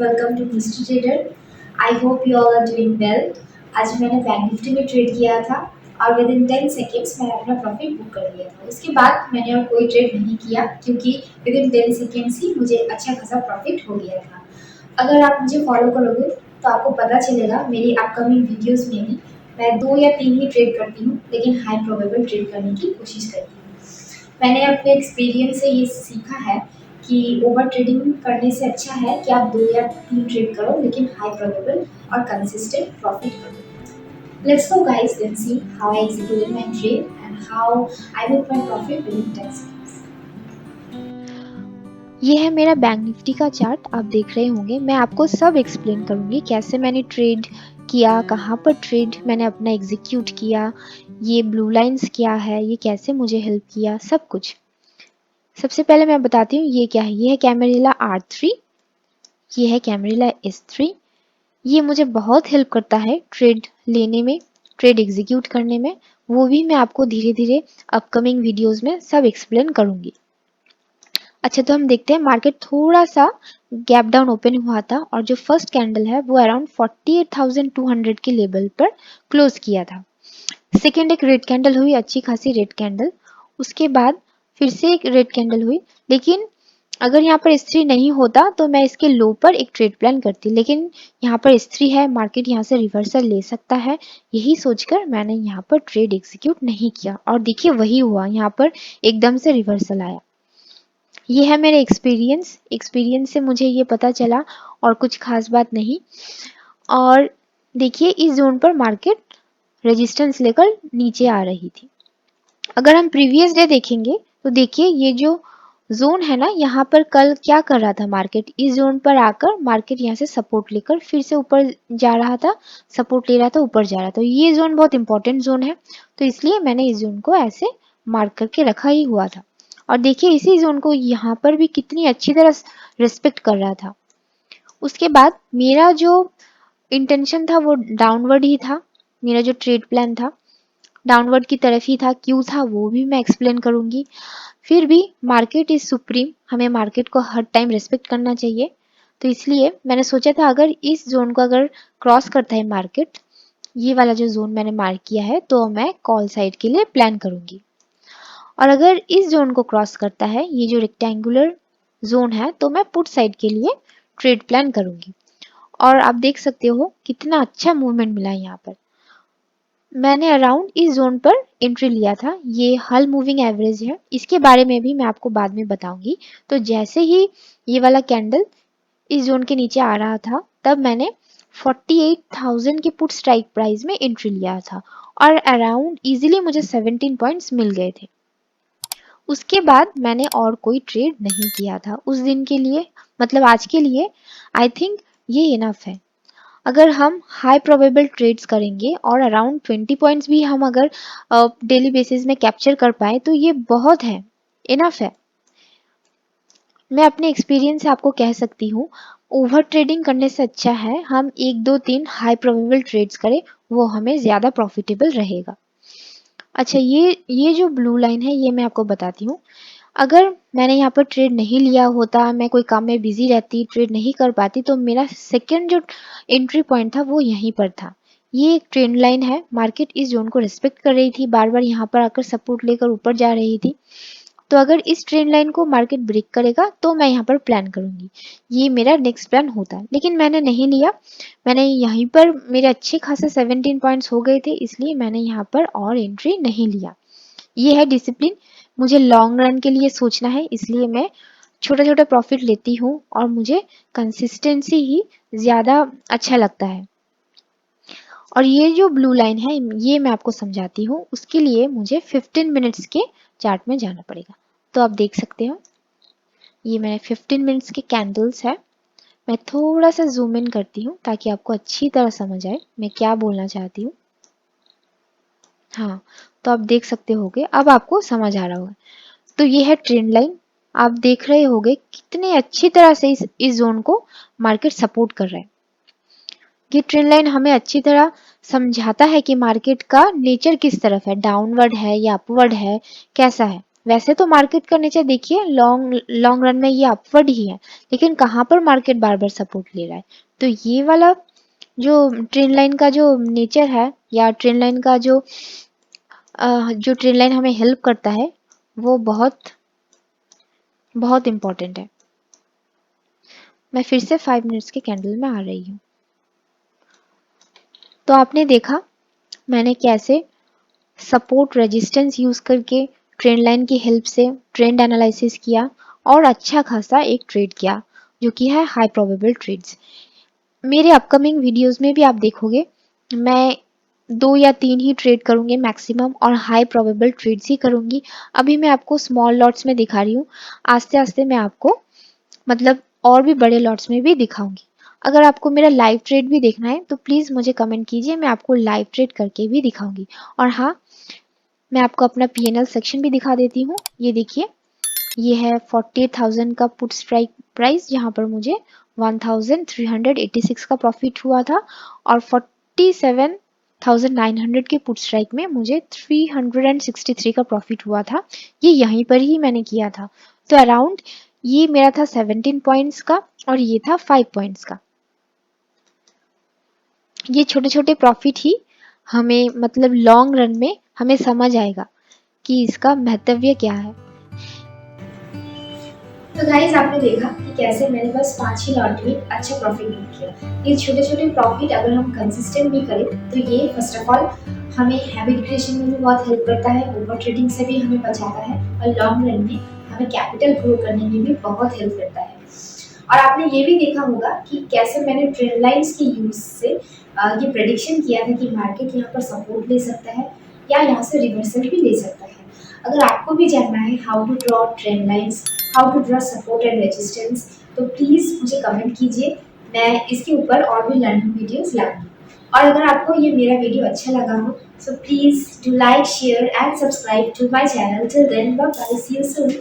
welcome to Mr. Trader. I hope you all are doing well. आज मैंने bank Nifty में trade किया था और विद इन 10 सेकेंड्स मैंने अपना प्रॉफिट बुक कर लिया था। उसके बाद मैंने और कोई ट्रेड नहीं किया क्योंकि विद इन 10 सेकेंड्स ही मुझे अच्छा खासा प्रॉफिट हो गया था। अगर आप मुझे फॉलो करोगे तो आपको पता चलेगा मेरी अपकमिंग वीडियोस में भी मैं 2 या 3 ही ट्रेड करती हूँ, लेकिन हाई प्रोबेबल ट्रेड करने की कोशिश करती हूँ। मैंने अपने एक्सपीरियंस से ये सीखा है कि ओवर ट्रेडिंग करने से अच्छा है कि आप 2 या 3 ट्रेड करो, लेकिन हाई प्रोबेबल और कंसिस्टेंट प्रॉफिट करो। Let's go guys, let's see how I executed my trade and how I booked my profit within 10 seconds. ये है मेरा बैंक निफ्टी का चार्ट, आप देख रहे होंगे। मैं आपको सब एक्सप्लेन करूंगी कैसे मैंने ट्रेड किया, कहाँ पर ट्रेड मैंने अपना एग्जीक्यूट किया, ये ब्लू लाइंस क्या है, ये कैसे मुझे हेल्प किया, सब कुछ। सबसे पहले मैं बताती हूँ ये क्या है। ये है कैमरिला R3, ये है कैमरिला S3। ये मुझे बहुत हेल्प करता है ट्रेड लेने में, ट्रेड एग्जीक्यूट करने में। वो भी मैं आपको धीरे धीरे अपकमिंग वीडियोस में सब एक्सप्लेन करूंगी। अच्छा, तो हम देखते हैं मार्केट थोड़ा सा गैप डाउन ओपन हुआ था और जो फर्स्ट कैंडल है वो अराउंड 48,200 के लेवल पर क्लोज किया था। सेकेंड एक रेड कैंडल हुई, अच्छी खासी रेड कैंडल। उसके बाद फिर से एक रेड कैंडल हुई, लेकिन अगर यहाँ पर S3 नहीं होता तो मैं इसके लो पर एक ट्रेड प्लान करती, लेकिन यहाँ पर S3 है, मार्केट यहाँ से रिवर्सल ले सकता है, यही सोचकर मैंने यहाँ पर ट्रेड एग्जीक्यूट नहीं किया। और देखिए वही हुआ, यहाँ पर एकदम से रिवर्सल आया। ये है मेरे एक्सपीरियंस से मुझे ये पता चला और कुछ खास बात नहीं। और देखिए इस जोन पर मार्केट रेजिस्टेंस लेकर नीचे आ रही थी। अगर हम प्रीवियस डे देखेंगे तो देखिए ये जो जोन है ना, यहाँ पर कल क्या कर रहा था मार्केट, इस जोन पर आकर मार्केट यहाँ से सपोर्ट लेकर फिर से ऊपर जा रहा था, सपोर्ट ले रहा था, ऊपर जा रहा था। ये जोन बहुत इंपॉर्टेंट जोन है, तो इसलिए मैंने इस जोन को ऐसे मार्क करके रखा ही हुआ था। और देखिए इसी जोन को यहाँ पर भी कितनी अच्छी तरह रिस्पेक्ट कर रहा था। उसके बाद मेरा जो इंटेंशन था वो डाउनवर्ड ही था, मेरा जो ट्रेड प्लान था डाउनवर्ड की तरफ ही था। क्यों था वो भी मैं एक्सप्लेन करूंगी। फिर भी मार्केट इज सुप्रीम, हमें मार्केट को हर टाइम रिस्पेक्ट करना चाहिए। तो इसलिए मैंने सोचा था अगर इस जोन को अगर क्रॉस करता है मार्केट, ये वाला जो जोन मैंने मार्क किया है, तो मैं कॉल साइड के लिए प्लान करूंगी। और अगर इस जोन को क्रॉस करता है, ये जो रेक्टेंगुलर जोन है, तो मैं पुट साइड के लिए ट्रेड प्लान करूंगी। और आप देख सकते हो कितना अच्छा मूवमेंट मिला यहाँ पर। मैंने अराउंड इस जोन पर एंट्री लिया था, ये हल मूविंग एवरेज है, इसके बारे में भी मैं आपको बाद में बताऊंगी। तो जैसे ही ये वाला कैंडल इस जोन के नीचे आ रहा था, तब मैंने 48,000 के पुट स्ट्राइक प्राइस में एंट्री लिया था और अराउंड इजीली मुझे 17 पॉइंट्स मिल गए थे। उसके बाद मैंने और कोई ट्रेड नहीं किया था उस दिन के लिए, मतलब आज के लिए। आई थिंक ये इनफ है। अगर हम हाई प्रोबेबल ट्रेड्स करेंगे और अराउंड 20 पॉइंट्स भी हम अगर डेली बेसिस में कैप्चर कर पाए तो ये बहुत है, इनफ है। मैं अपने एक्सपीरियंस से आपको कह सकती हूँ, ओवर ट्रेडिंग करने से अच्छा है हम 1 2 3 हाई प्रोबेबल ट्रेड्स करें, वो हमें ज़्यादा प्रॉफिटेबल रहेगा। अच्छा, ये जो ब्लू लाइन है ये मैं आपको बताती हूँ। अगर मैंने यहाँ पर ट्रेड नहीं लिया होता, मैं कोई काम में बिजी रहती, ट्रेड नहीं कर पाती, तो मेरा सेकेंड जो एंट्री पॉइंट था वो यहीं पर था। ये एक ट्रेंड लाइन है, मार्केट इस जोन को रिस्पेक्ट कर रही थी, बार बार यहाँ पर आकर सपोर्ट लेकर ऊपर जा रही थी। तो अगर इस ट्रेंड लाइन को मार्केट ब्रेक करेगा तो मैं यहाँ पर प्लान करूंगी, ये मेरा नेक्स्ट प्लान होता है। लेकिन मैंने नहीं लिया, मैंने यहीं पर मेरे अच्छे खासे 17 पॉइंट्स हो गए थे, इसलिए मैंने यहाँ पर और एंट्री नहीं लिया। ये है डिसिप्लिन, मुझे लॉन्ग रन के लिए सोचना है, इसलिए मैं छोटा छोटा प्रॉफिट लेती हूँ और मुझे कंसिस्टेंसी ही ज़्यादा अच्छा लगता है। और ये जो ब्लू लाइन है ये मैं आपको समझाती हूँ, उसके लिए मुझे 15 मिनट्स के चार्ट में जाना पड़ेगा। तो आप देख सकते हो ये मैंने 15 मिनट्स के कैंडल्स है। मैं थोड़ा सा जूम इन करती हूँ ताकि आपको अच्छी तरह समझ आए मैं क्या बोलना चाहती हूँ। हाँ, तो आप देख सकते होगे, अब आपको समझ आ रहा होगा। तो ये है ट्रेंड लाइन, आप देख रहे होंगे कितने अच्छी तरह से इस जोन को मार्केट सपोर्ट कर रहा है। ये ट्रेंड लाइन हमें अच्छी तरह समझाता है कि मार्केट का नेचर किस तरफ है, डाउनवर्ड है या अपवर्ड है, कैसा है। वैसे तो मार्केट का नेचर देखिए लॉन्ग लॉन्ग रन में ये अपवर्ड ही है, लेकिन कहाँ पर मार्केट बार बार सपोर्ट ले रहा है। तो ये वाला जो ट्रेंड लाइन का जो नेचर है या ट्रेंड लाइन का जो ट्रेंड लाइन हमें हेल्प करता है वो बहुत बहुत इम्पोर्टेंट है। मैं फिर से 5 मिनट्स के कैंडल में आ रही हूँ। तो आपने देखा मैंने कैसे सपोर्ट रेजिस्टेंस यूज करके ट्रेंड लाइन की हेल्प से ट्रेंड एनालिसिस किया और अच्छा खासा एक ट्रेड किया जो कि है हाई प्रोबेबल ट्रेड्स। मेरे अपकमिंग वीडियोस में भी आप देखोगे मैं 2 या 3 ही ट्रेड करूंगी मैक्सिमम और हाई प्रोबेबल ट्रेड्स ही करूंगी। अभी मैं आपको स्मॉल लॉट्स में दिखा रही हूँ, आस्ते आस्ते मैं आपको मतलब और भी बड़े लॉट्स में भी दिखाऊंगी। अगर आपको मेरा लाइव ट्रेड भी देखना है तो प्लीज़ मुझे कमेंट कीजिए, मैं आपको लाइव ट्रेड करके भी दिखाऊंगी। और हाँ, मैं आपको अपना पीएनएल सेक्शन भी दिखा देती हूँ। ये देखिए, ये है 48,000 का पुट स्ट्राइक प्राइस जहाँ पर मुझे 1386 का प्रॉफिट हुआ था और 47,900 के पुट स्ट्राइक में मुझे 363 का प्रॉफिट हुआ था। ये यहीं पर ही मैंने किया था। तो अराउंड ये मेरा था 17 पॉइंट्स का और ये था 5 पॉइंट्स का। ये छोटे छोटे प्रॉफिट ही हमें मतलब लॉन्ग रन में हमें समझ आएगा कि इसका महत्व क्या है। तो गाइस आपने देखा कि कैसे मैंने बस 5 ही लॉट में अच्छा प्रॉफिट बुक किया। ये छोटे छोटे प्रॉफिट अगर हम कंसिस्टेंट भी करें तो ये फर्स्ट ऑफ ऑल हमें हैबिट क्रिएशन में भी बहुत हेल्प करता है, ओवर ट्रेडिंग से भी हमें बचाता है और लॉन्ग रन में हमें कैपिटल ग्रो करने में भी बहुत हेल्प करता है। और आपने ये भी देखा होगा कि कैसे मैंने ट्रेंड लाइंस के यूज से ये प्रेडिक्शन किया था कि मार्केट यहाँ पर सपोर्ट ले सकता है या यहाँ से रिवर्सल भी ले सकता है। अगर आपको भी जानना है how to draw trend lines, how to draw support and resistance, तो प्लीज़ मुझे कमेंट कीजिए, मैं इसके ऊपर और भी लर्निंग वीडियोस लाऊंगी। और अगर आपको ये मेरा वीडियो अच्छा लगा हो so please do like, share and subscribe to my channel. Till then, bye bye, see you soon.